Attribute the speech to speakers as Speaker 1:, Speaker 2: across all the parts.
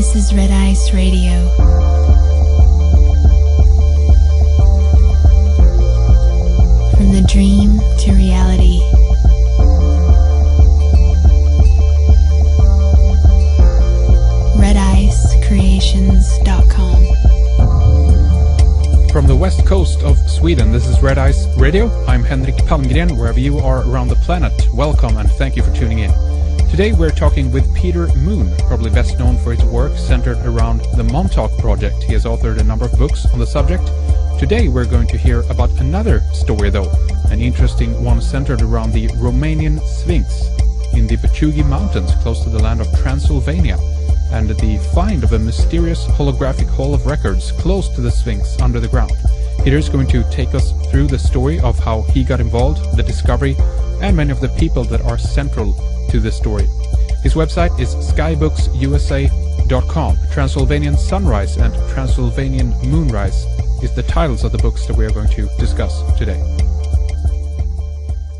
Speaker 1: This is Red Ice Radio. From the dream to reality. RedIceCreations.com.
Speaker 2: From the west coast of Sweden, this is Red Ice Radio. I'm Henrik Palmgren, wherever you are around the planet. Welcome and thank you for tuning in. Today we're talking with Peter Moon, probably best known for his work centered around the Montauk Project. He has authored a number of books on the subject. Today we're going to hear about another story though, an interesting one centered around the Romanian Sphinx in the Bucegi Mountains close to the land of Transylvania, and the find of a mysterious holographic hall of records close to the Sphinx under the ground. Peter is going to take us through the story of how he got involved, the discovery, and many of the people that are central to this story. His website is skybooks.usa.com. Transylvanian Sunrise and Transylvanian Moonrise is the titles of the books that we are going to discuss today.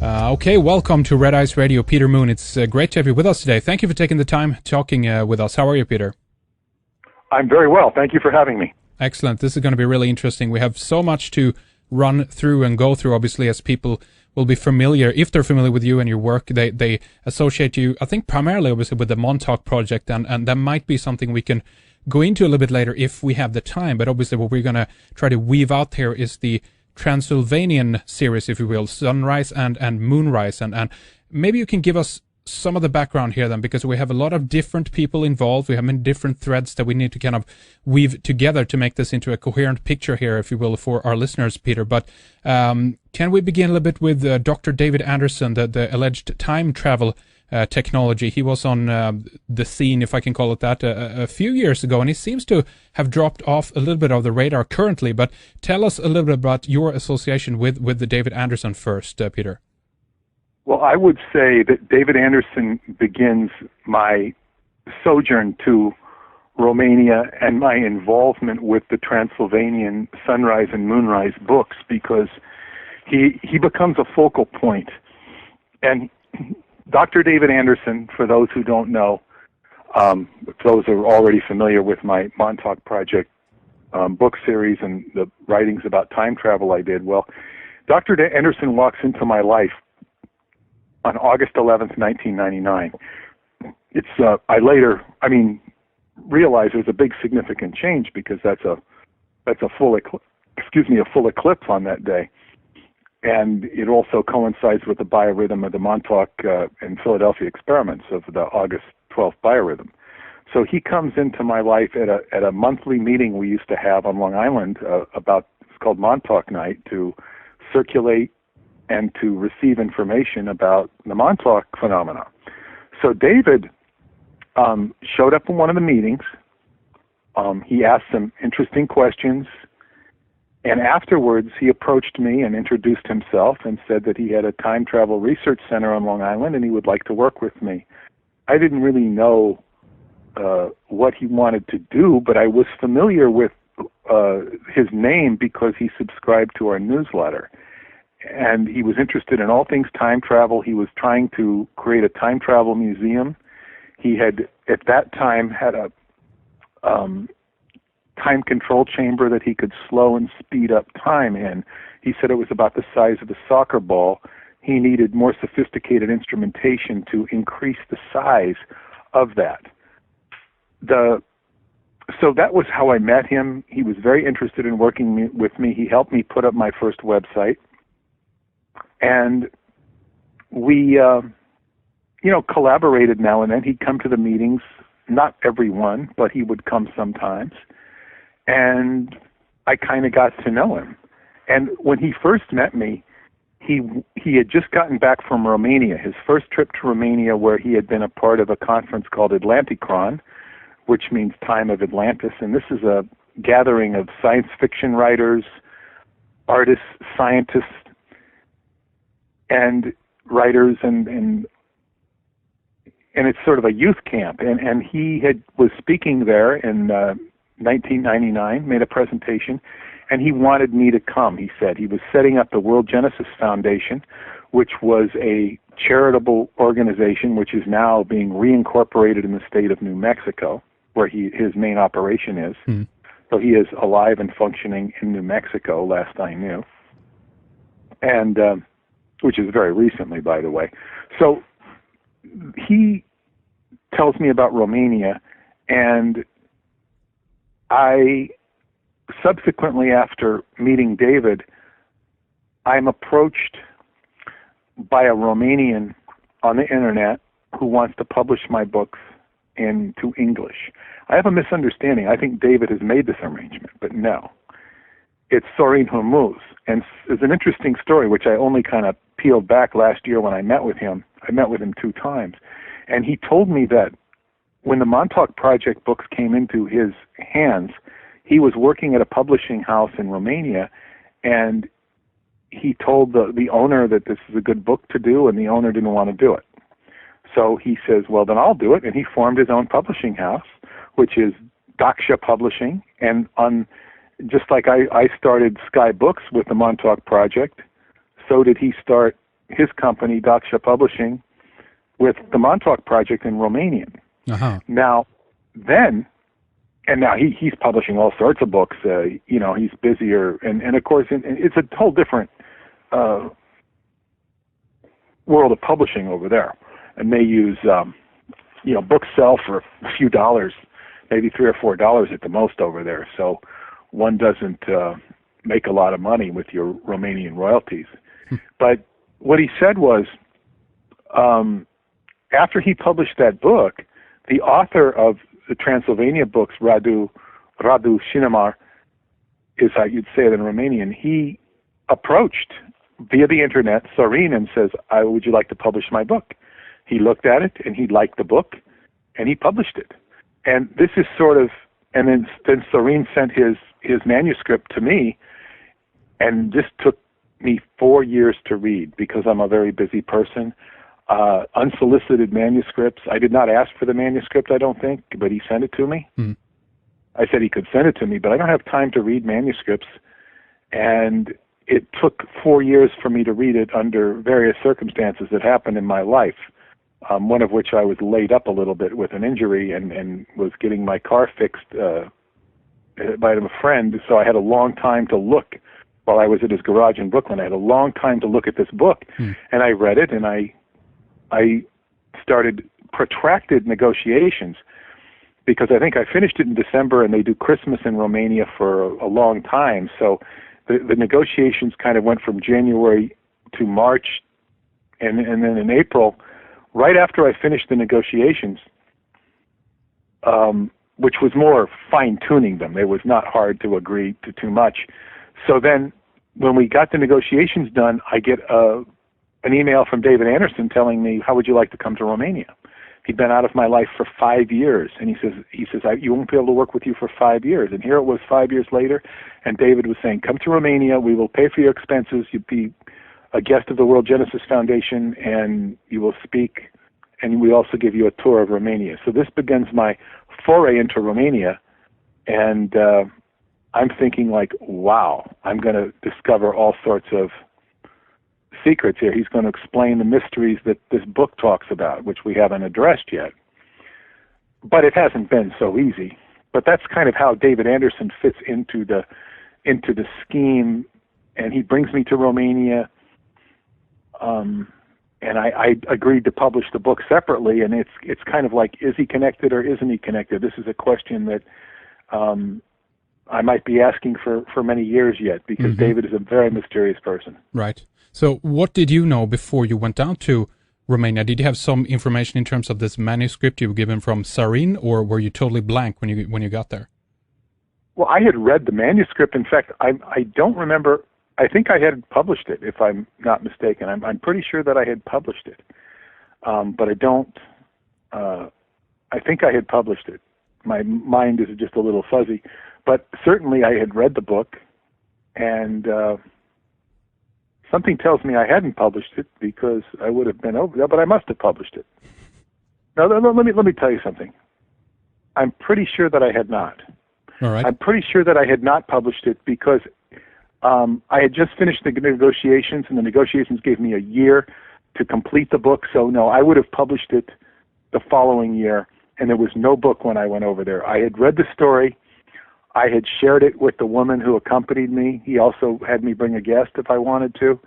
Speaker 2: Okay, welcome to Red Ice Radio, Peter Moon. It's great to have you with us today. Thank you for taking the time talking with us. How are you, Peter?
Speaker 3: I'm very well. Thank you for having me.
Speaker 2: Excellent. This is going to be really interesting. We have so much to run through and go through, obviously, as people will be familiar. If they're familiar with you and your work, they associate you, I think, primarily, obviously, with the Montauk Project, and that might be something we can go into a little bit later if we have the time. But obviously, what we're going to try to weave out here is the Transylvanian series, if you will, Sunrise and Moonrise, and maybe you can give us some of the background here then, because we have a lot of different people involved. We have many different threads that we need to kind of weave together to make this into a coherent picture here, if you will, for our listeners, Peter. But can we begin a little bit with Dr. David Anderson, the alleged time travel technology? He was on the scene, if I can call it that, a few years ago, and he seems to have dropped off a little bit of the radar currently. But tell us a little bit about your association with the David Anderson first, Peter.
Speaker 3: Well, I would say that David Anderson begins my sojourn to Romania and my involvement with the Transylvanian Sunrise and Moonrise books, because he becomes a focal point. And Dr. David Anderson, for those who don't know, those who are already familiar with my Montauk Project book series and the writings about time travel I did, well, Dr. Anderson walks into my life on August 11th, 1999. I realized there's a big significant change, because that's a full eclipse on that day. And it also coincides with the biorhythm of the Montauk and Philadelphia experiments of the August 12th biorhythm. So he comes into my life at a monthly meeting we used to have on Long Island it's called Montauk Night, to circulate and to receive information about the Montauk phenomena. So David showed up in one of the meetings. He asked some interesting questions. And afterwards, he approached me and introduced himself and said that he had a time travel research center on Long Island and he would like to work with me. I didn't really know what he wanted to do, but I was familiar with his name because he subscribed to our newsletter. And he was interested in all things time travel. He was trying to create a time travel museum. He had, at that time, had a time control chamber that he could slow and speed up time in. He said it was about the size of a soccer ball. He needed more sophisticated instrumentation to increase the size of that. So that was how I met him. He was very interested in working with me. He helped me put up my first website. And we, collaborated now and then. He'd come to the meetings, not every one, but he would come sometimes. And I kind of got to know him. And when he first met me, he had just gotten back from Romania, his first trip to Romania, where he had been a part of a conference called Atlanticron, which means Time of Atlantis. And this is a gathering of science fiction writers, artists, scientists, and writers, and it's sort of a youth camp. And he was speaking there in 1999, made a presentation, and he wanted me to come. He said he was setting up the World Genesis Foundation, which was a charitable organization which is now being reincorporated in the state of New Mexico. where his main operation is. So he is alive and functioning in New Mexico, last I knew, and which is very recently, by the way. So he tells me about Romania, and I subsequently, after meeting David, I'm approached by a Romanian on the internet who wants to publish my books into English. I have a misunderstanding. I think David has made this arrangement, but no. It's Sorin Hormuz, and it's an interesting story, which I only kind of peeled back last year when I met with him. I met with him 2 times, and he told me that when the Montauk Project books came into his hands, he was working at a publishing house in Romania, and he told the owner that this is a good book to do, and the owner didn't want to do it. So he says, well, then I'll do it, and he formed his own publishing house, which is Dacia Publishing, and just like I started Sky Books with the Montauk Project, so did he start his company, Dacia Publishing, with the Montauk Project in Romanian. Now, he's publishing all sorts of books. He's busier, and of course, it's a whole different world of publishing over there. And they use, books sell for a few dollars, maybe $3 or $4 at the most over there. So one doesn't make a lot of money with your Romanian royalties. But what he said was, after he published that book, the author of the Transylvania books, Radu Cinmar, is how you'd say it in Romanian, he approached via the internet Sorin and says, would you like to publish my book? He looked at it, and he liked the book, and he published it. And this is sort of, and then Sorin sent his manuscript to me, and this took me 4 years to read because I'm a very busy person. Unsolicited manuscripts. I did not ask for the manuscript, I don't think, but he sent it to me. I said he could send it to me, but I don't have time to read manuscripts. And it took 4 years for me to read it under various circumstances that happened in my life, one of which I was laid up a little bit with an injury and was getting my car fixed by a friend, so I had a long time to look while I was at his garage in Brooklyn. I had a long time to look at this book, and I read it, and I started protracted negotiations because I think I finished it in December, and they do Christmas in Romania for a long time. So the negotiations kind of went from January to March, and then in April, right after I finished the negotiations, which was more fine-tuning them. It was not hard to agree to too much. So then when we got the negotiations done, I get an email from David Anderson telling me, how would you like to come to Romania? He'd been out of my life for 5 years, and he says, you won't be able to work with you for 5 years. And here it was 5 years later, and David was saying, come to Romania, we will pay for your expenses, you'd be a guest of the World Genesis Foundation, and you will speak, and we also give you a tour of Romania. So this begins my foray into Romania, and I'm thinking like, wow, I'm going to discover all sorts of secrets here. He's going to explain the mysteries that this book talks about, which we haven't addressed yet. But it hasn't been so easy. But that's kind of how David Anderson fits into the scheme, and he brings me to Romania. And I agreed to publish the book separately, and it's kind of like, is he connected or isn't he connected? This is a question that I might be asking for many years yet, because David is a very mysterious person.
Speaker 2: Right. So what did you know before you went down to Romania? Did you have some information in terms of this manuscript you were given from Sorin, or were you totally blank when you got there?
Speaker 3: Well, I had read the manuscript. In fact, I don't remember. I think I had published it, if I'm not mistaken. I'm pretty sure that I had published it, but I don't. I think I had published it. My mind is just a little fuzzy, but certainly I had read the book, and something tells me I hadn't published it because I would have been over there, but I must have published it. Now, let me tell you something. I'm pretty sure that I had not.
Speaker 2: All right.
Speaker 3: I'm pretty sure that I had not published it because I had just finished the negotiations, and the negotiations gave me a year to complete the book. So, no, I would have published it the following year, and there was no book when I went over there. I had read the story. I had shared it with the woman who accompanied me. He also had me bring a guest if I wanted to.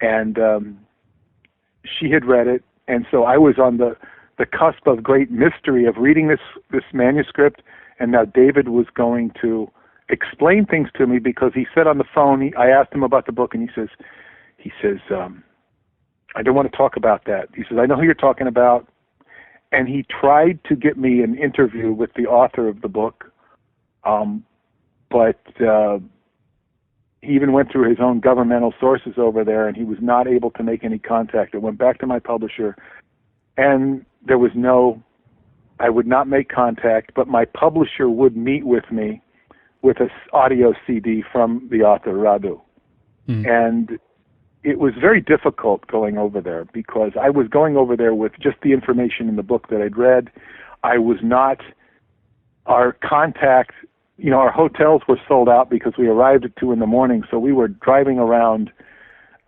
Speaker 3: And she had read it. And so I was on the cusp of great mystery of reading this manuscript. And now David was going to explain things to me, because he said on the phone, I asked him about the book, and he says, I don't want to talk about that. He says, I know who you're talking about. And he tried to get me an interview with the author of the book. But he even went through his own governmental sources over there, and he was not able to make any contact. It went back to my publisher, and there was I would not make contact, but my publisher would meet with me with an audio CD from the author, Radu. And it was very difficult going over there, because I was going over there with just the information in the book that I'd read. I was not, our contact, our hotels were sold out because we arrived at 2 a.m, so we were driving around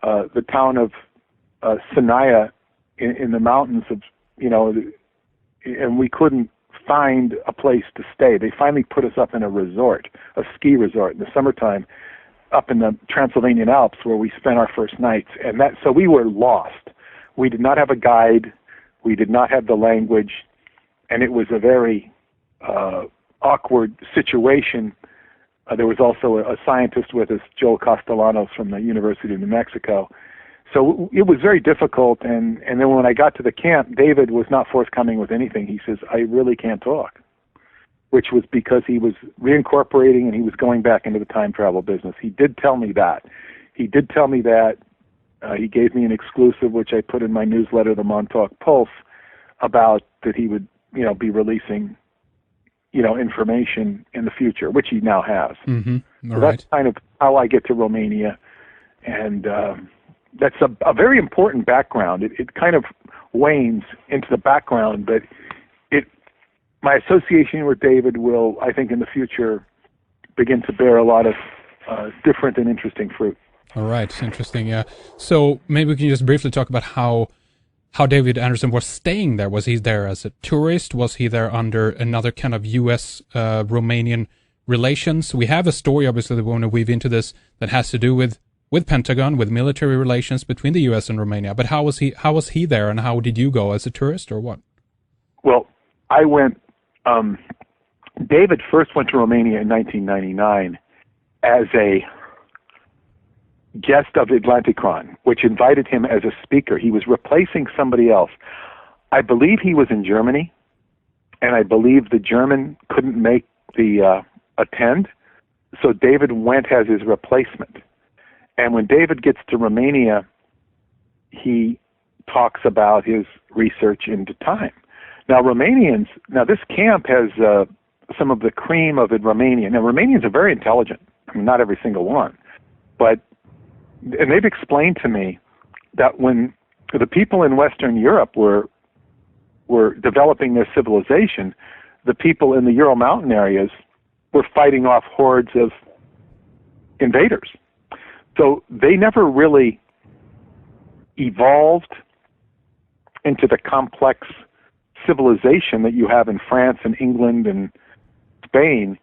Speaker 3: the town of Sinaya in the mountains of, and we couldn't find a place to stay. They finally put us up in a resort, a ski resort in the summertime, up in the Transylvanian Alps, where we spent our first nights. And so we were lost. We did not have a guide. We did not have the language. And it was a very awkward situation. There was also a scientist with us, Joel Castellanos from the University of New Mexico. So it was very difficult. And then when I got to the camp, David was not forthcoming with anything. He says, I really can't talk, which was because he was reincorporating and he was going back into the time travel business. He did tell me that. He gave me an exclusive, which I put in my newsletter, the Montauk Pulse, about that he would, be releasing, information in the future, which he now has. So that's kind of how I get to Romania. And that's a very important background. It kind of wanes into the background, but my association with David will, I think, in the future begin to bear a lot of different and interesting fruit.
Speaker 2: All right, interesting. Yeah. So maybe we can just briefly talk about how David Anderson was staying there. Was he there as a tourist? Was he there under another kind of U.S. Romanian relations? We have a story, obviously, that we want to weave into this that has to do with Pentagon, with military relations between the U.S. and Romania. But how was he there, and how did you go, as a tourist or what?
Speaker 3: Well, I went. David first went to Romania in 1999 as a guest of Atlanticron, which invited him as a speaker. He was replacing somebody else. I believe he was in Germany, and I believe the German couldn't make the attend, so David went as his replacement. And when David gets to Romania, he talks about his research into time. Now, this camp has some of the cream of Romania. Now, Romanians are very intelligent. I mean, not every single one. And they've explained to me that when the people in Western Europe were developing their civilization, the people in the Ural Mountain areas were fighting off hordes of invaders. So they never really evolved into the complex civilization that you have in France and England and Spain,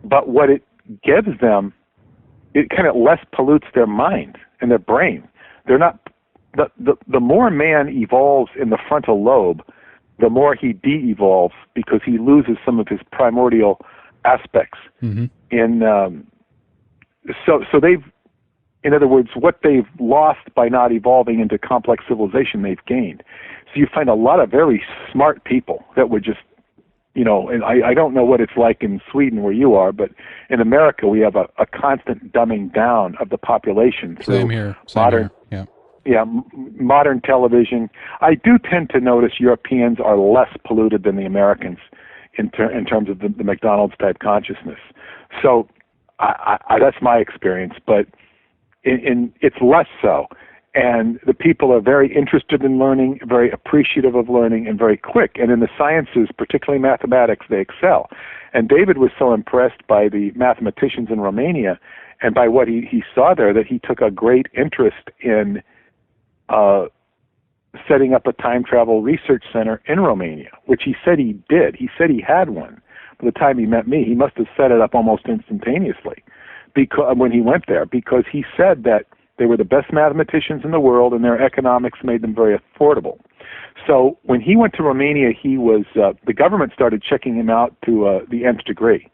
Speaker 3: but what it gives them, it kind of less pollutes their mind and their brain. They're not, the more man evolves in the frontal lobe, the more he de-evolves, because he loses some of his primordial aspects. So they've, in other words, what they've lost by not evolving into complex civilization, they've gained. So you find a lot of very smart people that would just, and I don't know what it's like in Sweden where you are, but in America we have a constant dumbing down of the population through
Speaker 2: Same here.
Speaker 3: Modern television. I do tend to notice Europeans are less polluted than the Americans in terms of the McDonald's type consciousness. So that's my experience, but it's less so. And the people are very interested in learning, very appreciative of learning, and very quick. And in the sciences, particularly mathematics, they excel. And David was so impressed by the mathematicians in Romania and by what he saw there that he took a great interest in setting up a time travel research center in Romania, which he said he did. He said he had one. By the time he met me, he must have set it up almost instantaneously because when he went there, because he said that they were the best mathematicians in the world and their economics made them very affordable. So when he went to Romania, he was the government started checking him out to the nth degree.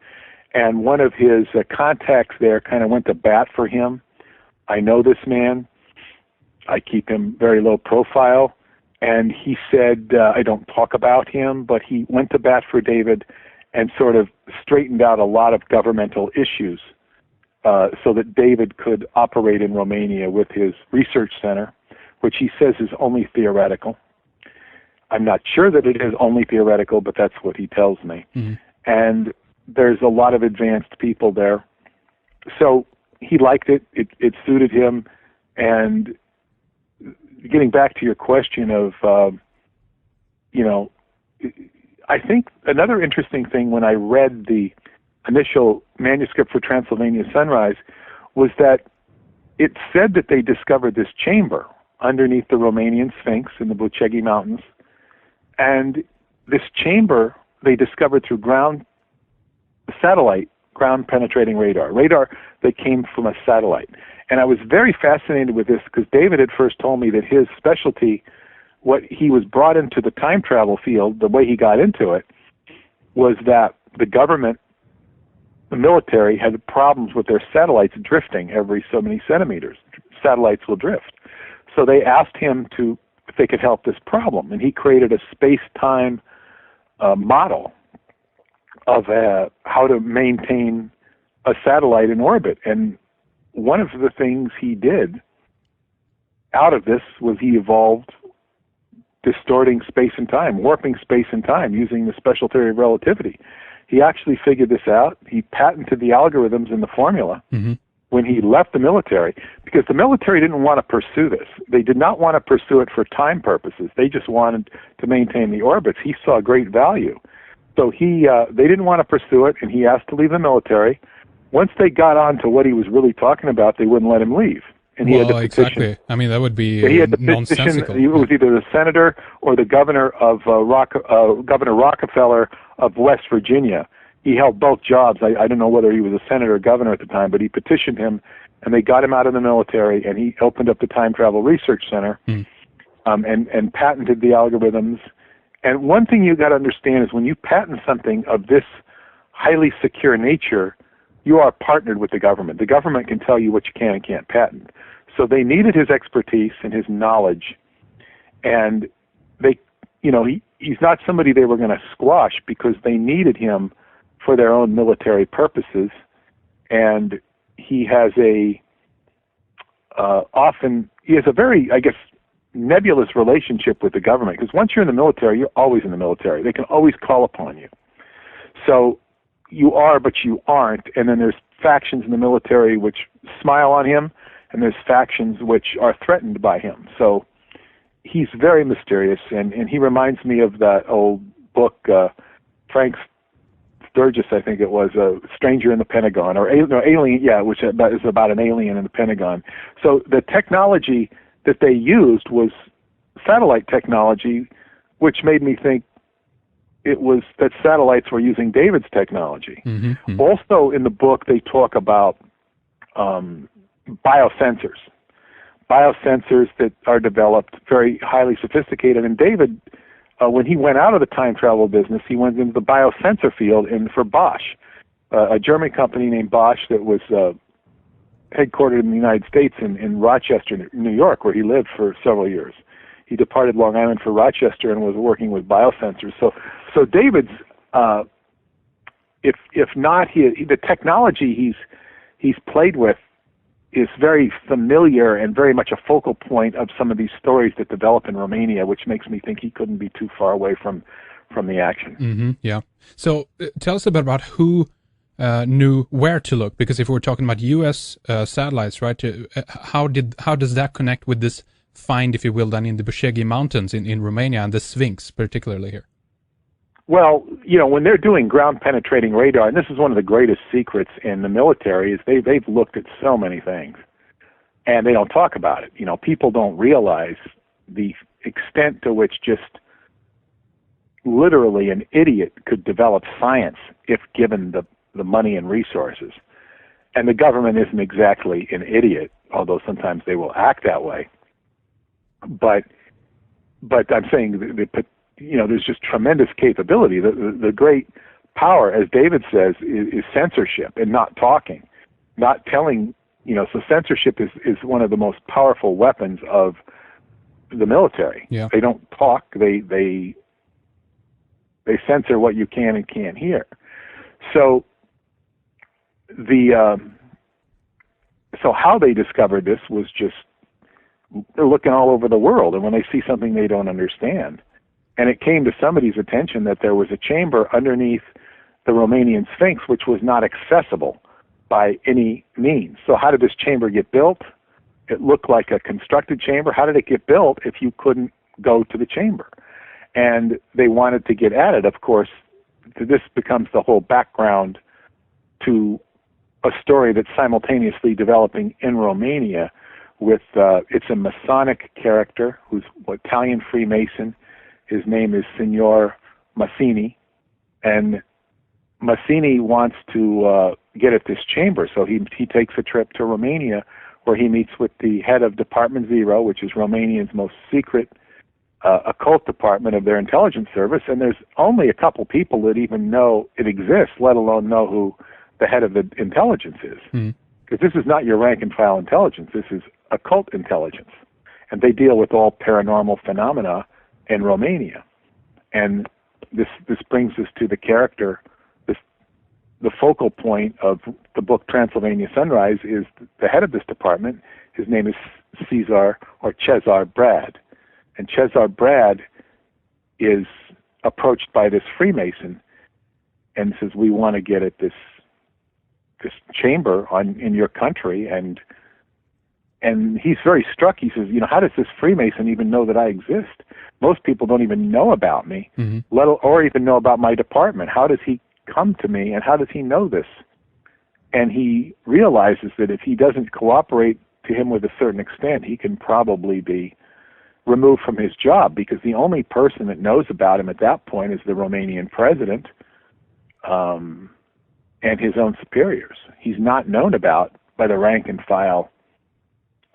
Speaker 3: And one of his contacts there kind of went to bat for him. I know this man. I keep him very low profile. And he said, I don't talk about him, but he went to bat for David and sort of straightened out a lot of governmental issues so that David could operate in Romania with his research center, which he says is only theoretical. I'm not sure that it is only theoretical, but that's what he tells me. Mm-hmm. And there's a lot of advanced people there. So he liked it. It suited him. And getting back to your question of, I think another interesting thing when I read the initial manuscript for Transylvanian Sunrise was that it said that they discovered this chamber underneath the Romanian Sphinx in the Bucegi Mountains. And this chamber they discovered through ground-penetrating radar that came from a satellite. And I was very fascinated with this because David had first told me that his specialty, what he was brought into the time travel field, the way he got into it, was that the government, the military, had problems with their satellites drifting every so many centimeters. Satellites will drift. So they asked him if they could help this problem, and he created a space-time model of how to maintain a satellite in orbit. And one of the things he did out of this was he evolved distorting space and time, warping space and time using the special theory of relativity. He actually figured this out. He patented the algorithms in the formula when he left the military, because the military didn't want to pursue this. They did not want to pursue it for time purposes. They just wanted to maintain the orbits. He saw great value. So they didn't want to pursue it, and he asked to leave the military. Once they got on to what he was really talking about, they wouldn't let him leave. And he had to petition.
Speaker 2: Exactly. I mean, that would be nonsensical.
Speaker 3: It was either the senator or the governor of Governor Rockefeller of West Virginia. He held both jobs. I don't know whether he was a senator or governor at the time, but he petitioned him, and they got him out of the military, and he opened up the Time Travel Research Center and patented the algorithms. And one thing you got to understand is when you patent something of this highly secure nature, you are partnered with the government. The government can tell you what you can and can't patent. So they needed his expertise and his knowledge, and he's not somebody they were going to squash because they needed him for their own military purposes. And he has a very, I guess, nebulous relationship with the government, because once you're in the military, you're always in the military. They can always call upon you. So you are, but you aren't. And then there's factions in the military which smile on him, and there's factions which are threatened by him. So he's very mysterious, and he reminds me of that old book, Frank Sturgis, I think it was, Stranger in the Pentagon, or Alien, which is about an alien in the Pentagon. So the technology that they used was satellite technology, which made me think it was that satellites were using David's technology. Mm-hmm. Also in the book, they talk about biosensors that are developed, very highly sophisticated. And David, when he went out of the time travel business, he went into the biosensor field for Bosch, a German company named Bosch that was headquartered in the United States in Rochester, New York, where he lived for several years. He departed Long Island for Rochester and was working with biosensors. So David's, if not the technology he's played with is very familiar and very much a focal point of some of these stories that develop in Romania, which makes me think he couldn't be too far away from the action.
Speaker 2: Mm-hmm, yeah. So tell us a bit about who knew where to look, because if we're talking about U.S. Satellites, right? How does that connect with this find, if you will, done in the Bucegi Mountains in Romania, and the Sphinx particularly here?
Speaker 3: Well, when they're doing ground-penetrating radar, and this is one of the greatest secrets in the military, is they've looked at so many things, and they don't talk about it. People don't realize the extent to which just literally an idiot could develop science if given the money and resources. And the government isn't exactly an idiot, although sometimes they will act that way. But I'm saying there's just tremendous capability. The great power, as David says, is censorship and not talking, not telling. So censorship is one of the most powerful weapons of the military.
Speaker 2: Yeah.
Speaker 3: They don't talk. They censor what you can and can't hear. So so how they discovered this was just they're looking all over the world, and when they see something they don't understand, and it came to somebody's attention that there was a chamber underneath the Romanian Sphinx which was not accessible by any means. So how did this chamber get built? It looked like a constructed chamber. How did it get built if you couldn't go to the chamber? And they wanted to get at it, of course. This becomes the whole background to a story that's simultaneously developing in Romania with, it's a Masonic character who's Italian Freemason. His name is Signor Massini. And Massini wants to get at this chamber, so he takes a trip to Romania where he meets with the head of Department Zero, which is Romania's most secret occult department of their intelligence service, and there's only a couple people that even know it exists, let alone know who the head of the intelligence is. Because this is not your rank and file intelligence, this is occult intelligence. And they deal with all paranormal phenomena in Romania. And this brings us to the character. The focal point of the book Transylvanian Sunrise is the head of this department. His name is Cezar Brad. And Cezar Brad is approached by this Freemason and says, we want to get at this chamber in your country. And he's very struck. He says, how does this Freemason even know that I exist? Most people don't even know about me, or even know about my department. How does he come to me, and how does he know this? And he realizes that if he doesn't cooperate to him with a certain extent, he can probably be removed from his job, because the only person that knows about him at that point is the Romanian president and his own superiors. He's not known about by the rank and file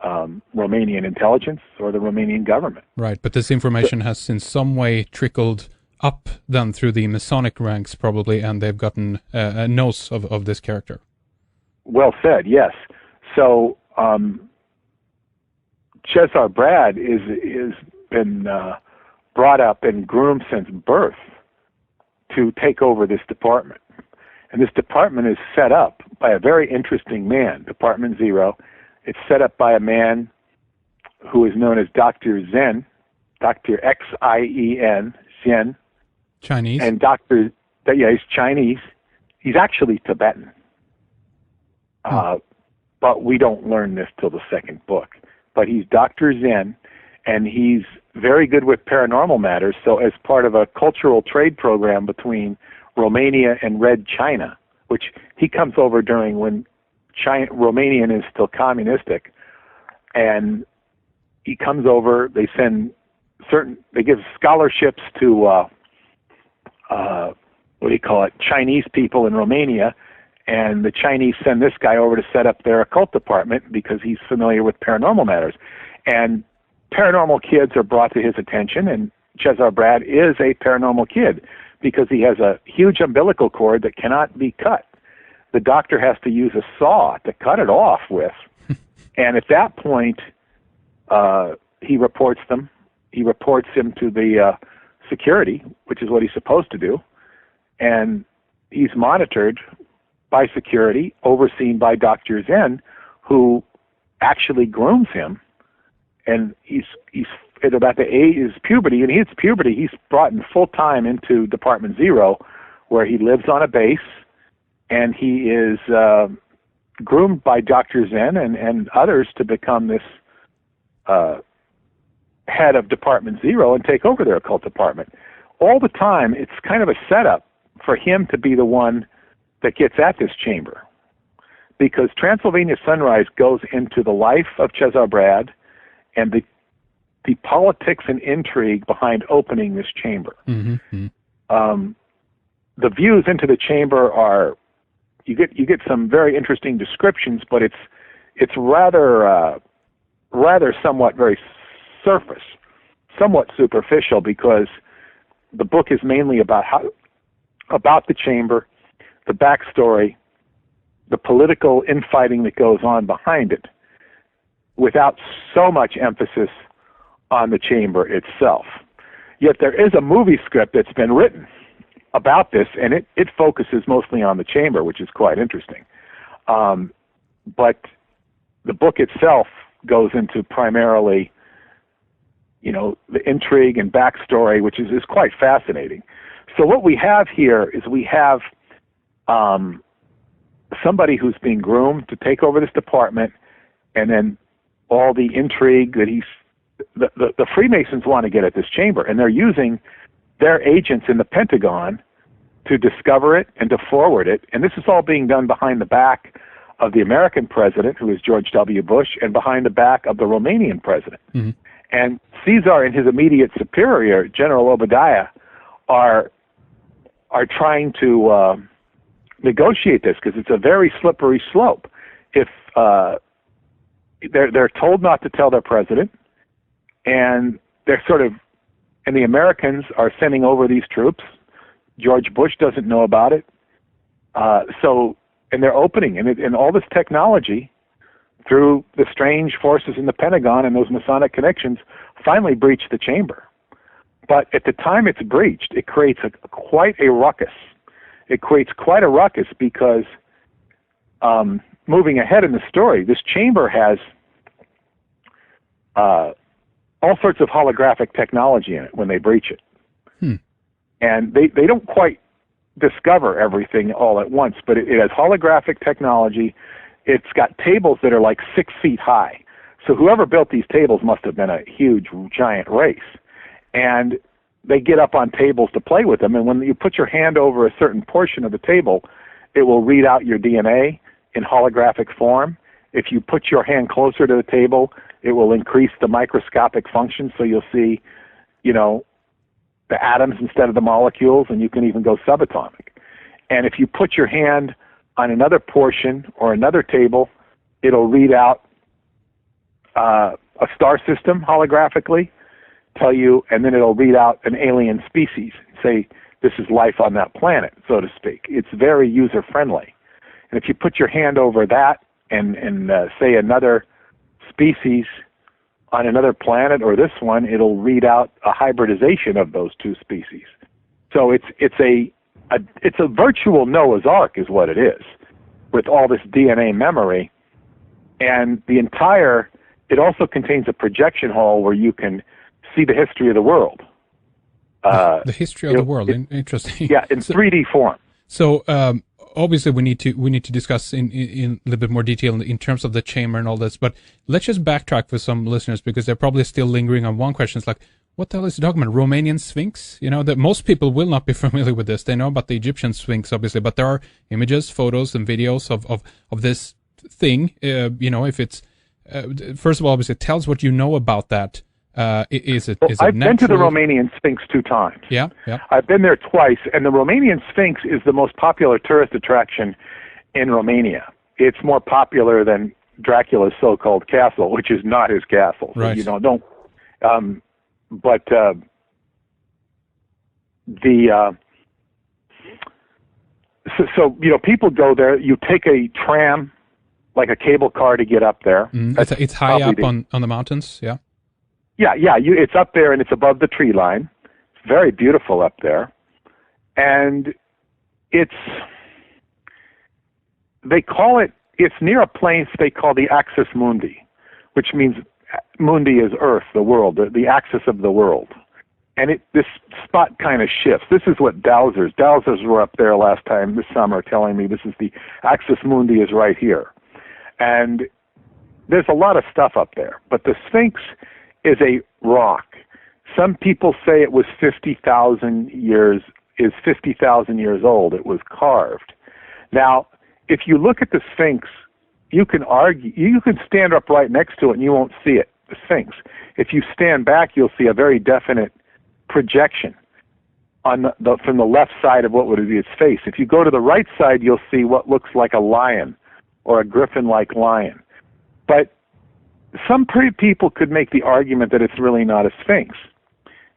Speaker 3: Romanian intelligence or the Romanian government.
Speaker 2: Right, but this information has in some way trickled up then through the Masonic ranks probably, and they've gotten a nose of this character. Well
Speaker 3: said, yes. So Cezar Brad is been brought up and groomed since birth to take over this department. And this department is set up by a very interesting man, Department Zero. It's set up by a man who is known as Dr. Zen, Dr. Xien, Zen.
Speaker 2: Chinese?
Speaker 3: And he's Chinese. He's actually Tibetan. But we don't learn this till the second book. But he's Dr. Zen, and he's very good with paranormal matters. So as part of a cultural trade program between Romania and Red China, which he comes over during when Romanian is still communistic, and he comes over, they give scholarships to Chinese people in Romania, and the Chinese send this guy over to set up their occult department because he's familiar with paranormal matters. And paranormal kids are brought to his attention, and Cezar Brad is a paranormal kid because he has a huge umbilical cord that cannot be cut. The doctor has to use a saw to cut it off with. And at that point, he reports him to the security, which is what he's supposed to do. And he's monitored by security, overseen by Dr. Zen, who actually grooms him. And he's at about the age of his puberty, and he's brought in full time into Department Zero, where he lives on a base, and he is groomed by Dr. Zen and others to become this head of Department Zero and take over their occult department. All the time, it's kind of a setup for him to be the one that gets at this chamber, because Transylvania Sunrise goes into the life of Cezar Brad and the politics and intrigue behind opening this chamber.
Speaker 2: Mm-hmm.
Speaker 3: The views into the chamber are, you get some very interesting descriptions, but it's rather somewhat very surface, somewhat superficial, because the book is mainly about the chamber, the backstory, the political infighting that goes on behind it, without so much emphasis on the chamber itself. Yet there is a movie script that's been written about this, and it focuses mostly on the chamber, which is quite interesting. But the book itself goes into primarily, the intrigue and backstory, which is quite fascinating. So what we have here is we have somebody who's being groomed to take over this department, and then all the intrigue that the Freemasons want to get at this chamber, and they're using their agents in the Pentagon to discover it and to forward it. And this is all being done behind the back of the American president, who is George W. Bush, and behind the back of the Romanian president. Mm-hmm. And Caesar and his immediate superior, General Obadiah, are trying to negotiate this, because it's a very slippery slope. If they're told not to tell their president, and and the Americans are sending over these troops. George Bush doesn't know about it. And they're opening, and all this technology, through the strange forces in the Pentagon and those Masonic connections, finally breach the chamber. But at the time it's breached, it creates quite a ruckus. It creates quite a ruckus because, moving ahead in the story, this chamber has all sorts of holographic technology in it when they breach it. And they don't quite discover everything all at once, but it has holographic technology. It's got tables that are like 6 feet high. So whoever built these tables must have been a huge, giant race. And they get up on tables to play with them, and when you put your hand over a certain portion of the table, it will read out your DNA in holographic form. If you put your hand closer to the table, it will increase the microscopic function, so you'll see, the atoms instead of the molecules, and you can even go subatomic. And if you put your hand on another portion or another table, it'll read out a star system holographically, tell you, and then it'll read out an alien species, say this is life on that planet, so to speak. It's very user-friendly. And if you put your hand over that and say another species on another planet or this one, it'll read out a hybridization of those two species. So it's a virtual Noah's Ark is what it is, with all this DNA memory. And it also contains a projection hall where you can see the history of the world.
Speaker 2: The history of the world, interesting.
Speaker 3: Yeah, in 3D form.
Speaker 2: So obviously we need to discuss in a little bit more detail in terms of the chamber and all this, but let's just backtrack for some listeners, because they're probably still lingering on one question. It's like, what the hell is the document? Romanian Sphinx? That most people will not be familiar with this. They know about the Egyptian Sphinx, obviously, but there are images, photos, and videos of this thing. If it's first of all, obviously, it tells what you know about that. Is it
Speaker 3: I've been to the Romanian Sphinx 2 times.
Speaker 2: Yeah.
Speaker 3: I've been there twice, and the Romanian Sphinx is the most popular tourist attraction in Romania. It's more popular than Dracula's so-called castle, which is not his castle. So,
Speaker 2: right.
Speaker 3: People go there. You take a tram, like a cable car, to get up there.
Speaker 2: It's high up on the mountains. Yeah.
Speaker 3: Yeah. It's up there, and it's above the tree line. It's very beautiful up there, and it's near a place they call the Axis Mundi, which means Mundi is Earth, the world, the axis of the world. And this spot kind of shifts. This is what Dowsers were up there last time this summer telling me this is the Axis Mundi is right here. And there's a lot of stuff up there, but the Sphinx is a rock. Some people say it was 50,000 years old. It was carved. Now, if you look at the Sphinx, you can stand up right next to it and you won't see it, the Sphinx. If you stand back, you'll see a very definite projection on from the left side of what would be its face. If you go to the right side, you'll see what looks like a lion or a griffin-like lion. But some people could make the argument that it's really not a sphinx,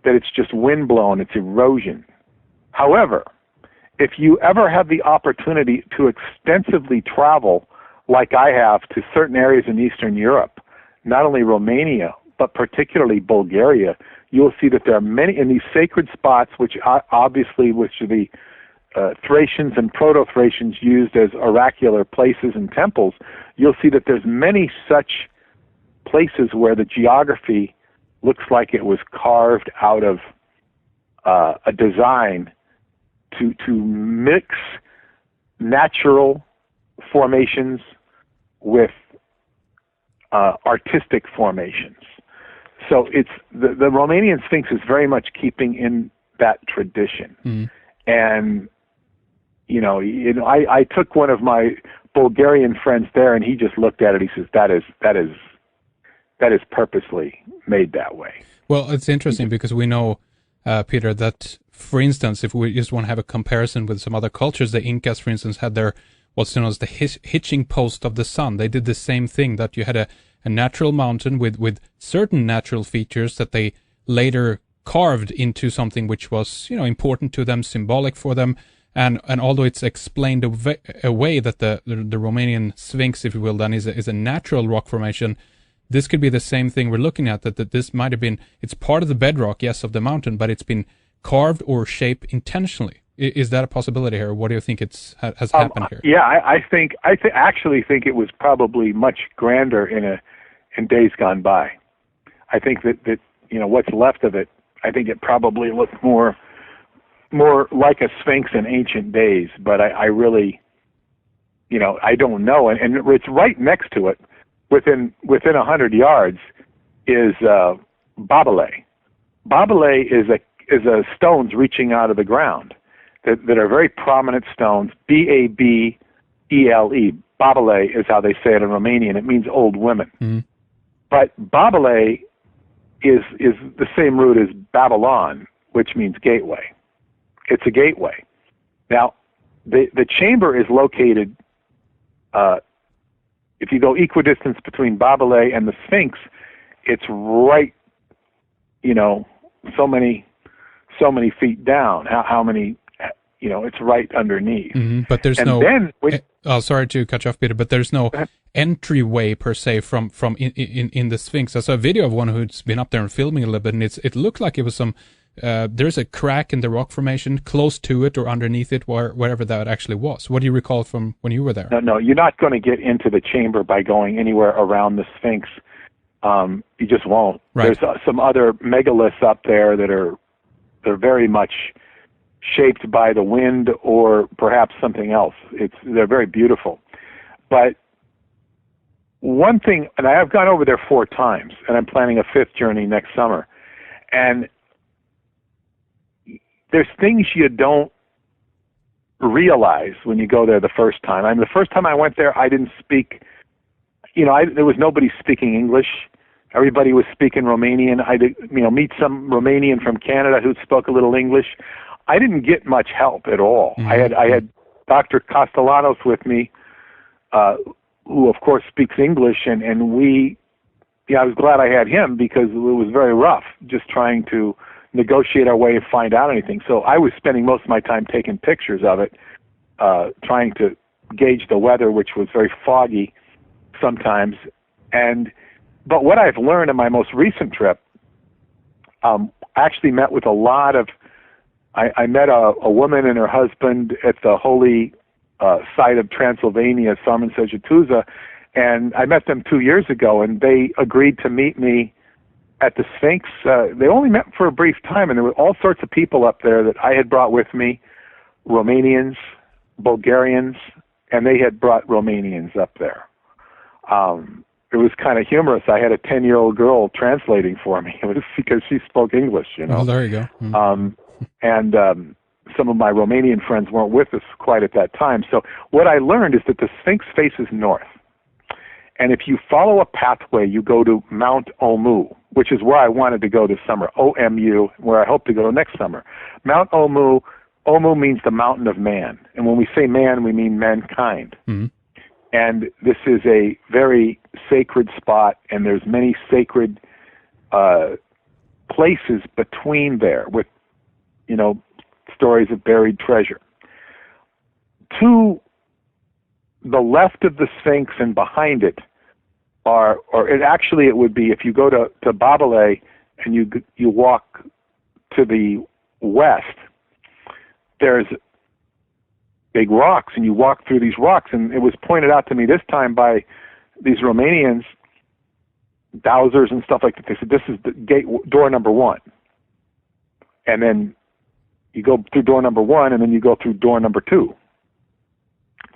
Speaker 3: that it's just windblown, it's erosion. However, if you ever have the opportunity to extensively travel, like I have, to certain areas in Eastern Europe, not only Romania, but particularly Bulgaria, you'll see that there are many in these sacred spots, which the Thracians and Proto-Thracians used as oracular places and temples. You'll see that there's many such places where the geography looks like it was carved out of a design to mix natural formations with artistic formations. So it's the Romanian Sphinx is very much keeping in that tradition. And I took one of my Bulgarian friends there, and he just looked at it. He says, that is purposely made that way.
Speaker 2: Well, it's interesting because we know, Peter, that, for instance, if we just want to have a comparison with some other cultures, the Incas, for instance, had their what's known as the hitching post of the sun. They did the same thing, that you had a natural mountain with certain natural features that they later carved into something which was, important to them, symbolic for them. And although it's explained away that the Romanian Sphinx, if you will, then is a natural rock formation, this could be the same thing we're looking at, that this might have been, it's part of the bedrock, yes, of the mountain, but it's been carved or shaped intentionally. Is that a possibility here? What do you think has happened here?
Speaker 3: Yeah, I actually think it was probably much grander in days gone by. I think that what's left of it, I think it probably looked more like a sphinx in ancient days, but I really, I don't know. And it's right next to it, within 100 yards, is Babele. Babele is a stones reaching out of the ground that are very prominent stones. Babele. Babele is how they say it in Romanian. It means old women. Mm-hmm. But Babele is the same root as Babylon, which means gateway. It's a gateway. Now, the chamber is located, if you go equidistance between Babele and the Sphinx, it's right, so many feet down. How many, it's right underneath. Mm-hmm.
Speaker 2: But there's sorry to cut you off, Peter, but there's no entryway per se from in the Sphinx. I saw a video of one who's been up there and filming a little bit, and it looked like it was some, there's a crack in the rock formation close to it or underneath it, wherever that actually was. What do you recall from when you were there?
Speaker 3: No, you're not going to get into the chamber by going anywhere around the Sphinx. You just won't.
Speaker 2: Right.
Speaker 3: There's some other megaliths up there they're very much shaped by the wind or perhaps something else. They're very beautiful. But one thing, and I have gone over there 4 times, and I'm planning a 5th journey next summer, and there's things you don't realize when you go there the first time. I mean, the first time I went there, I didn't speak, there was nobody speaking English. Everybody was speaking Romanian. I did, meet some Romanian from Canada who spoke a little English. I didn't get much help at all. Mm-hmm. I had Dr. Castellanos with me, who of course speaks English, and I was glad I had him because it was very rough just trying to negotiate our way and find out anything. So I was spending most of my time taking pictures of it, trying to gauge the weather, which was very foggy sometimes. But what I've learned in my most recent trip, I actually met with a lot of, I met a woman and her husband at the holy site of Transylvania, Sarmen Sejutuza, and I met them 2 years ago, and they agreed to meet me at the Sphinx. They only met for a brief time, and there were all sorts of people up there that I had brought with me, Romanians, Bulgarians, and they had brought Romanians up there. It was kind of humorous. I had a 10-year-old girl translating for me. It was because she spoke English,
Speaker 2: Oh, there you go. Mm-hmm.
Speaker 3: And some of my Romanian friends weren't with us quite at that time. So what I learned is that the Sphinx faces north. And if you follow a pathway, you go to Mount Omu, which is where I wanted to go this summer, OMU, where I hope to go next summer. Mount Omu, Omu means the mountain of man. And when we say man, we mean mankind.
Speaker 2: Mm-hmm.
Speaker 3: And this is a very sacred spot, and there's many sacred places between there with, stories of buried treasure. To the left of the Sphinx and behind it it would be, if you go to Babele and you walk to the west, there's big rocks, and you walk through these rocks, and it was pointed out to me this time by these Romanians, dowsers and stuff like that. They said, this is the door number 1. And then you go through door number 1, and then you go through door number 2.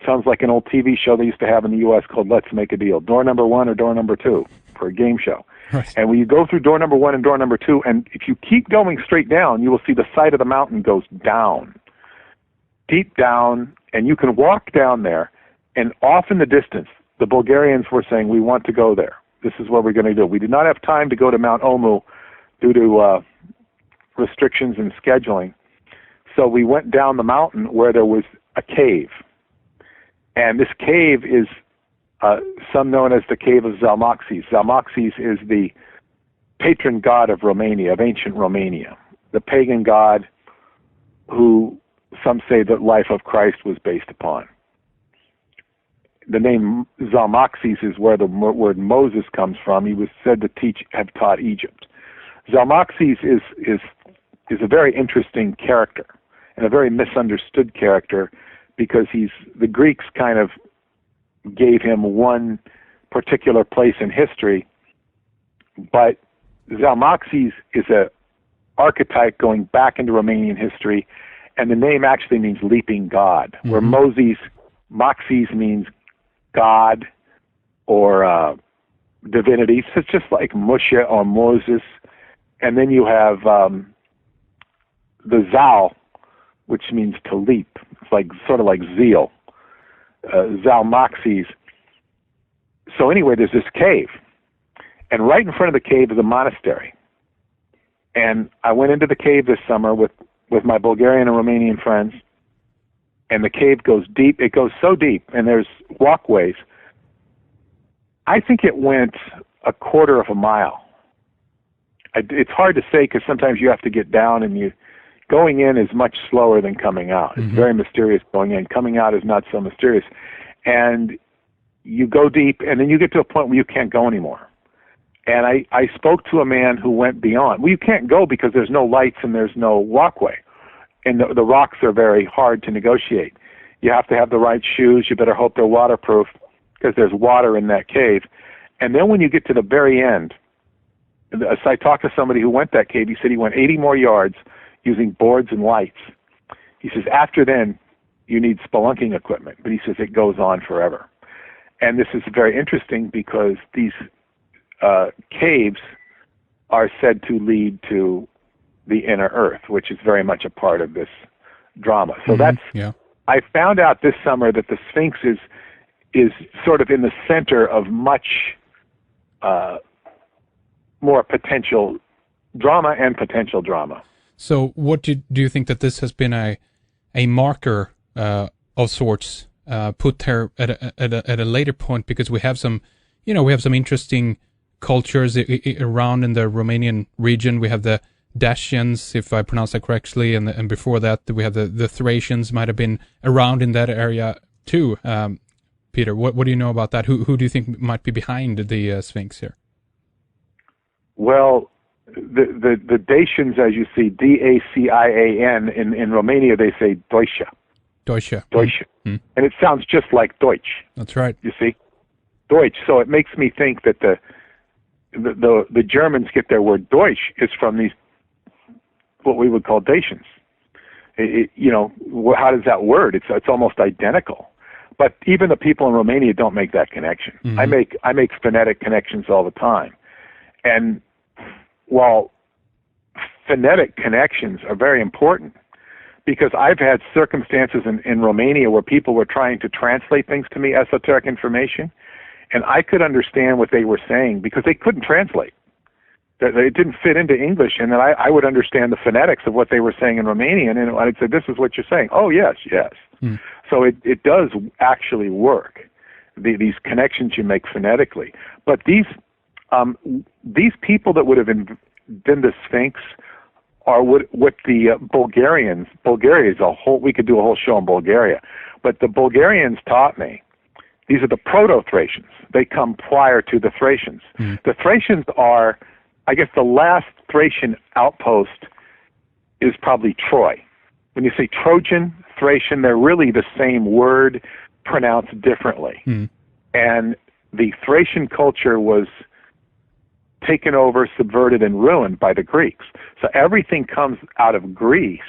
Speaker 3: Sounds like an old TV show they used to have in the U.S. called Let's Make a Deal. Door number 1 or door number 2 for a game show.
Speaker 2: Right.
Speaker 3: And when you go through door number 1 and door number 2, and if you keep going straight down, you will see the side of the mountain goes down, deep down, and you can walk down there, and off in the distance, the Bulgarians were saying, we want to go there. This is what we're going to do. We did not have time to go to Mount Omu due to restrictions and scheduling. So we went down the mountain where there was a cave. And this cave is some known as the Cave of Zamoxis. Zamoxis is the patron god of Romania, of ancient Romania, the pagan god who some say the life of Christ was based upon. The name Zamoxis is where the word Moses comes from. He was said to have taught Egypt. Zamoxis is a very interesting character and a very misunderstood character, because the Greeks kind of gave him one particular place in history, but Zamoxis is an archetype going back into Romanian history, and the name actually means leaping god, mm-hmm. where Moxis means god or divinity. So it's just like Moshe or Moses. And then you have the Zal, which means to leap. It's like sort of like zeal, Zalmoxes. So anyway, there's this cave, and right in front of the cave is a monastery. And I went into the cave this summer with my Bulgarian and Romanian friends, and the cave goes deep. It goes so deep, and there's walkways. I think it went a quarter of a mile. It's hard to say because sometimes you have to get down, and going in is much slower than coming out. It's very mysterious going in. Coming out is not so mysterious. And you go deep, and then you get to a point where you can't go anymore. And I spoke to a man who went beyond. Well, you can't go because there's no lights and there's no walkway. And the rocks are very hard to negotiate. You have to have the right shoes. You better hope they're waterproof because there's water in that cave. And then when you get to the very end, so I talked to somebody who went that cave. He said he went 80 more yards using boards and lights. He says after then, you need spelunking equipment. But he says it goes on forever. And this is very interesting because these caves are said to lead to the inner earth, which is very much a part of this drama. So I found out this summer that the Sphinx is sort of in the center of much more potential drama and potential drama.
Speaker 2: So what do you think that this has been a marker of sorts put there at a later point, because we have some interesting cultures around in the Romanian region. We have the Dacians, if I pronounce that correctly, and before that we have the Thracians might have been around in that area too. Peter, what do you know about that? Who do you think might be behind the Sphinx here? Well,
Speaker 3: the Dacians, as you see, Dacian, in Romania they say Deutsche.
Speaker 2: Deutsche.
Speaker 3: And it sounds just like Deutsch.
Speaker 2: That's right.
Speaker 3: You see? Deutsch. So it makes me think that the Germans get their word Deutsch is from these, what we would call Dacians. How does that word? It's almost identical. But even the people in Romania don't make that connection. I make phonetic connections all the time. And while phonetic connections are very important, because I've had circumstances in Romania where people were trying to translate things to me, esoteric information, and I could understand what they were saying because they couldn't translate. that it didn't fit into English, and then I would understand the phonetics of what they were saying in Romanian, and I'd say, this is what you're saying. Oh, yes, yes. So it does actually work, these connections you make phonetically. But these people that would have been the Sphinx are what the Bulgarians, Bulgaria is we could do a whole show on Bulgaria, but the Bulgarians taught me, these are the proto-Thracians. They come prior to the Thracians. The Thracians are, I guess the last Thracian outpost is probably Troy. When you say Trojan, Thracian, they're really the same word pronounced differently. And the Thracian culture was taken over, subverted, and ruined by the Greeks. So everything comes out of Greece.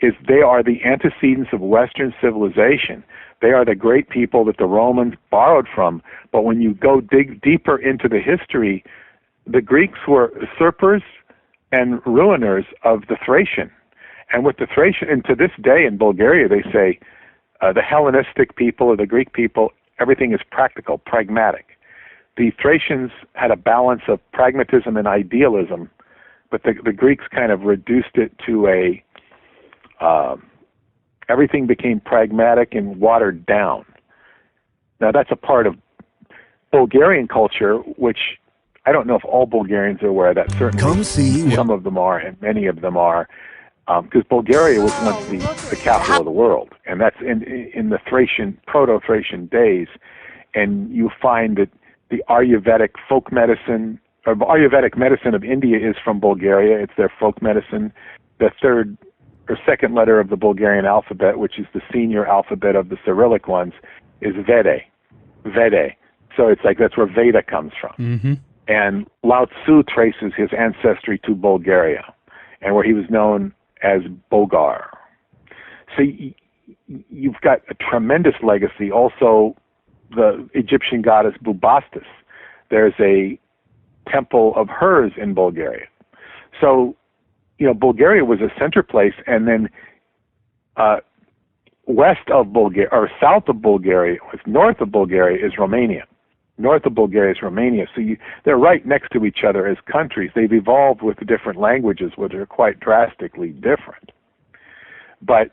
Speaker 3: They are the antecedents of Western civilization. They are the great people that the Romans borrowed from. But when you go dig deeper into the history, the Greeks were usurpers and ruiners of the Thracian. And with the Thracian, and to this day in Bulgaria, they say the Hellenistic people or the Greek people, everything is practical, pragmatic. The Thracians had a balance of pragmatism and idealism, but the Greeks kind of reduced it to everything became pragmatic and watered down. Now that's a part of Bulgarian culture, which I don't know if all Bulgarians are aware of that. Certainly some of them are, and many of them are, because Bulgaria was once the capital of the world, and that's in the Thracian, proto-Thracian days, and you find that the Ayurvedic folk medicine, or Ayurvedic medicine of India is from Bulgaria. It's their folk medicine. The third or second letter of the Bulgarian alphabet, which is the senior alphabet of the Cyrillic ones, is Vede. Vede. So it's like that's where Veda comes from. And Lao Tzu traces his ancestry to Bulgaria, and where he was known as Bogar. So you've got a tremendous legacy. Also, the Egyptian goddess Bubastis. There's a temple of hers in Bulgaria. So, Bulgaria was a center place, and then west of Bulgaria, or south of Bulgaria, north of Bulgaria is Romania. North of Bulgaria is Romania. So they're right next to each other as countries. They've evolved with different languages, which are quite drastically different. But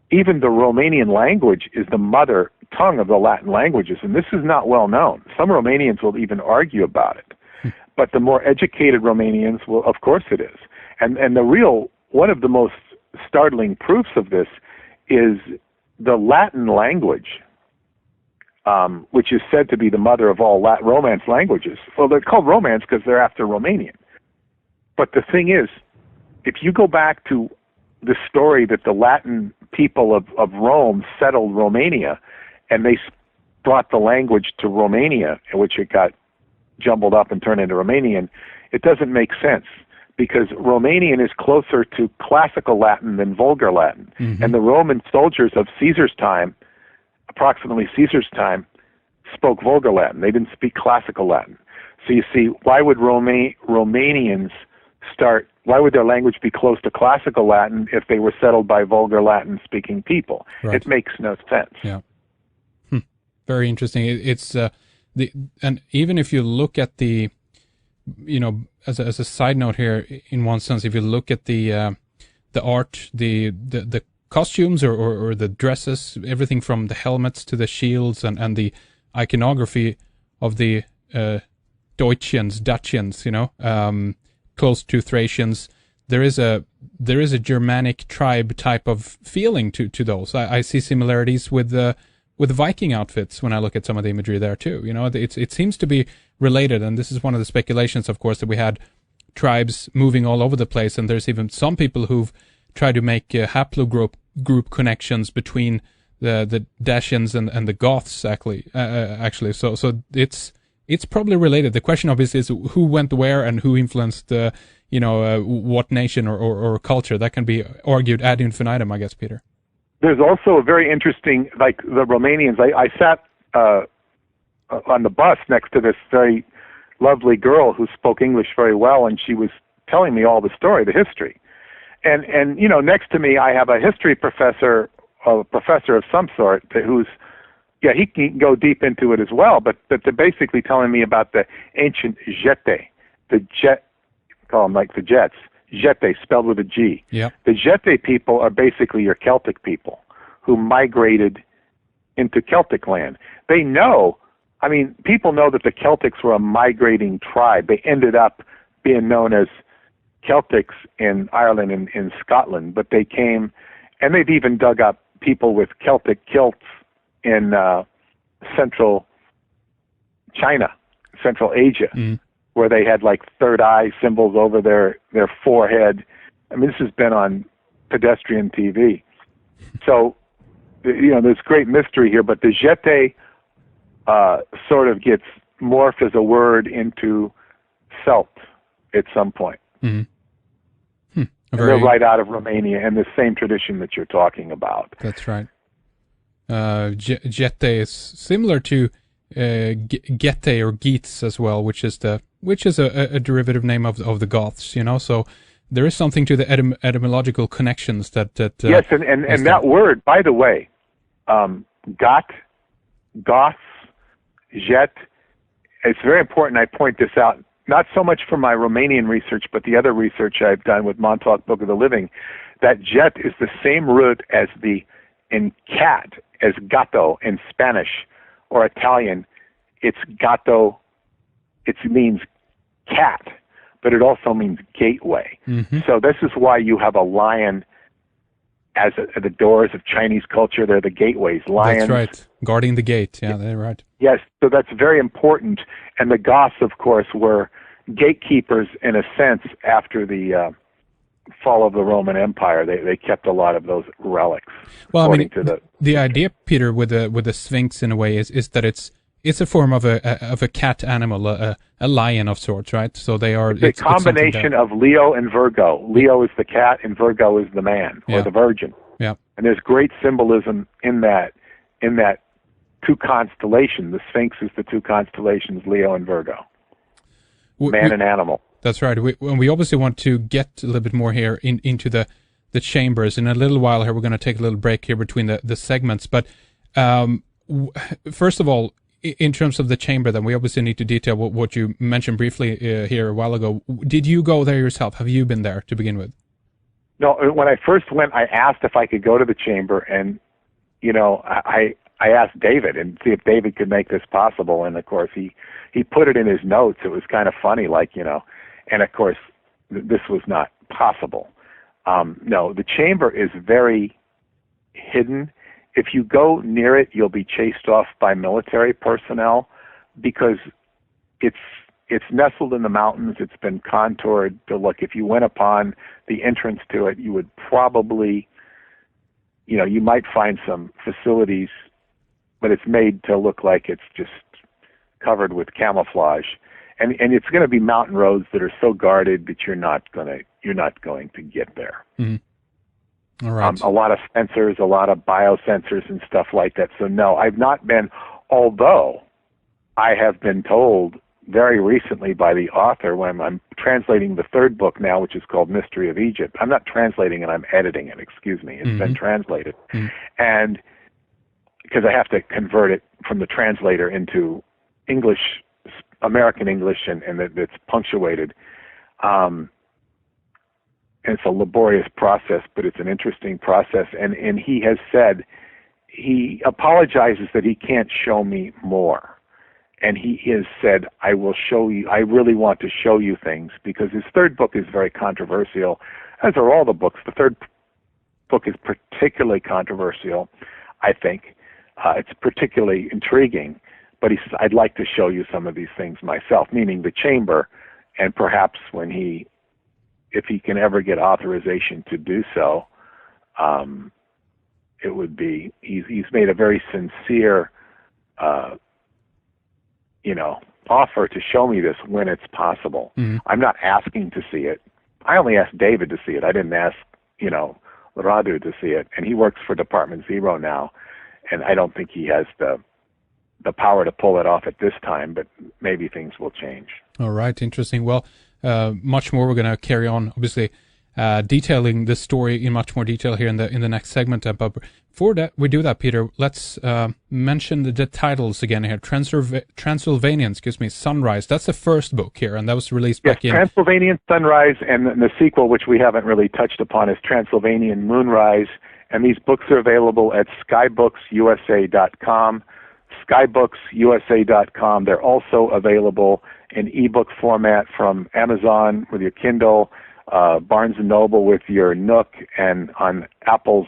Speaker 3: even the Romanian language is the mother tongue of the Latin languages, and this is not well known. Some Romanians will even argue about it. But the more educated Romanians will, of course it is. And one of the most startling proofs of this is the Latin language, which is said to be the mother of all Romance languages. Well, they're called Romance because they're after Romanian. But the thing is, if you go back to the story that the Latin people of Rome settled Romania, and they brought the language to Romania, in which it got jumbled up and turned into Romanian, it doesn't make sense, because Romanian is closer to classical Latin than vulgar Latin. And the Roman soldiers of Caesar's time, approximately Caesar's time, spoke vulgar Latin. They didn't speak classical Latin. So you see, why would Romanians why would their language be close to classical Latin if they were settled by vulgar Latin-speaking people? Right. It makes no sense.
Speaker 2: Yeah. Very interesting. It's and even if you look at the, as a side note here, in one sense, if you look at the art, the costumes or the dresses, everything from the helmets to the shields and the iconography of the Dacians, close to Thracians, there is a Germanic tribe type of feeling to those. I see similarities with Viking outfits when I look at some of the imagery there too. It seems to be related, and this is one of the speculations, of course, that we had tribes moving all over the place, and there's even some people who've tried to make haplogroup connections between the Dacians and the Goths actually. So it's probably related. The question obviously is who went where and who influenced what nation or culture. That can be argued ad infinitum, I guess, Peter.
Speaker 3: There's also a very interesting, like the Romanians. I sat on the bus next to this very lovely girl who spoke English very well, and she was telling me all the story, the history. And next to me I have a history professor, a professor of some sort, he can go deep into it as well, but they're basically telling me about the ancient Jete, the jet call them like the Jets. Jete, spelled with a G.
Speaker 2: Yeah.
Speaker 3: The Jete people are basically your Celtic people who migrated into Celtic land. They know, I mean, people know that the Celtics were a migrating tribe. They ended up being known as Celtics in Ireland and in Scotland, but they came, and they've even dug up people with Celtic kilts in central China, Central Asia, where they had like third eye symbols over their forehead. I mean, this has been on pedestrian TV. So, you know, there's great mystery here, but the Jete sort of gets morphed as a word into Celt at some point.
Speaker 2: Mm-hmm.
Speaker 3: And they're right out of Romania and the same tradition that you're talking about.
Speaker 2: That's right. Jete is similar to Gete or Geats as well, which is a derivative name of the Goths, you know. So there is something to the etymological connections that
Speaker 3: yes, and that word, by the way, Goths, Jet. It's very important I point this out, not so much for my Romanian research, but the other research I've done with Montauk Book of the Living, that Jet is the same root as in cat, as gato in Spanish or Italian. It's gato, it means cat, but it also means gateway. Mm-hmm. So this is why you have a lion as at the doors of Chinese culture. They're the gateways. Lions.
Speaker 2: That's right. Guarding the gate. Yeah, they're right.
Speaker 3: Yes, so that's very important. And the Goths, of course, were gatekeepers in a sense after the fall of the Roman Empire. They kept a lot of those relics.
Speaker 2: Well, I mean, the idea, Peter, with the Sphinx in a way is that it's a form of a cat animal, a lion of sorts, right? So they are
Speaker 3: it's a combination of Leo and Virgo. Leo is the cat, and Virgo is the man or the virgin. Yeah. And there's great symbolism in that two constellations. The Sphinx is the two constellations, Leo and Virgo, man and animal.
Speaker 2: That's right. We obviously want to get a little bit more here into the chambers. In a little while here, we're going to take a little break here between the segments. But first of all, in terms of the chamber, then we obviously need to detail what you mentioned briefly here a while ago. Did you go there yourself? Have you been there to begin with?
Speaker 3: No, when I first went, I asked if I could go to the chamber, and you know, I asked David and see if David could make this possible, and of course he put it in his notes. It was kind of funny, like, you know, and of course this was not possible. No, the chamber is very hidden. If you go near it, you'll be chased off by military personnel because it's nestled in the mountains. It's been contoured to look. If you went upon the entrance to it, you would probably, you know, you might find some facilities, but it's made to look like it's just covered with camouflage. And it's going to be mountain roads that are so guarded that you're not going to get there. Mm-hmm.
Speaker 2: All right.
Speaker 3: A lot of sensors, a lot of biosensors and stuff like that. So no, I've not been, although I have been told very recently by the author when I'm translating the third book now, which is called Mystery of Egypt. I'm not translating it, I'm editing it, excuse me. It's been translated. Mm-hmm. And because I have to convert it from the translator into English, American English, and it's punctuated. And it's a laborious process, but it's an interesting process. And he has said, he apologizes that he can't show me more. And he has said, I will show you, I really want to show you things, because his third book is very controversial, as are all the books. The third book is particularly controversial, I think. It's particularly intriguing. But he says, I'd like to show you some of these things myself, meaning the chamber, and perhaps if he can ever get authorization to do so, it would be, he's made a very sincere, offer to show me this when it's possible. Mm-hmm. I'm not asking to see it. I only asked David to see it. I didn't ask, Radu to see it. And he works for Department Zero now, and I don't think he has the power to pull it off at this time, but maybe things will change.
Speaker 2: All right, interesting. Well, much more we're going to carry on, obviously, detailing this story in much more detail here in the next segment. But before that, we do that, Peter, let's mention the titles again here. Transylvanian, Sunrise. That's the first book here, and that was released back in...
Speaker 3: Transylvanian Sunrise, and the sequel, which we haven't really touched upon, is Transylvanian Moonrise. And these books are available at skybooks.usa.com. skybooks.usa.com. They're also available in ebook format from Amazon with your Kindle, Barnes & Noble with your Nook, and on Apple's,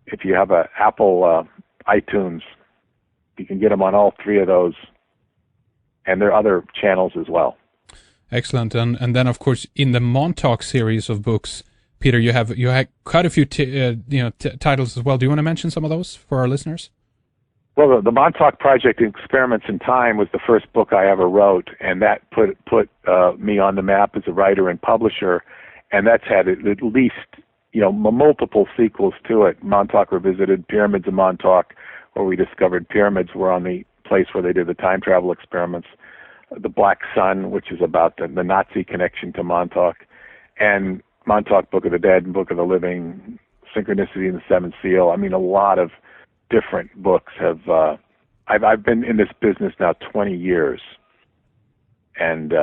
Speaker 3: if you have an Apple iTunes, you can get them on all three of those. And there are other channels as well.
Speaker 2: Excellent. And then, of course, in the Montauk series of books, Peter, you have quite a few titles as well. Do you want to mention some of those for our listeners?
Speaker 3: Well, the Montauk Project, Experiments in Time, was the first book I ever wrote, and that put me on the map as a writer and publisher. And that's had at least multiple sequels to it. Montauk Revisited, Pyramids of Montauk, where we discovered pyramids were on the place where they did the time travel experiments. The Black Sun, which is about the Nazi connection to Montauk, and Montauk Book of the Dead and Book of the Living, Synchronicity and the Seventh Seal. I mean, a lot of different books have... I've been in this business now 20 years. And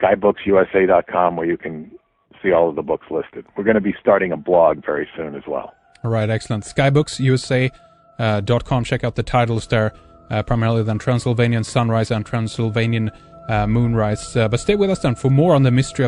Speaker 3: skybooks.usa.com, where you can see all of the books listed. We're going to be starting a blog very soon as well.
Speaker 2: All right, excellent. skybooks.usa.com. Check out the titles there, primarily then Transylvanian Sunrise and Transylvanian Moonrise. But stay with us then for more on the mystery of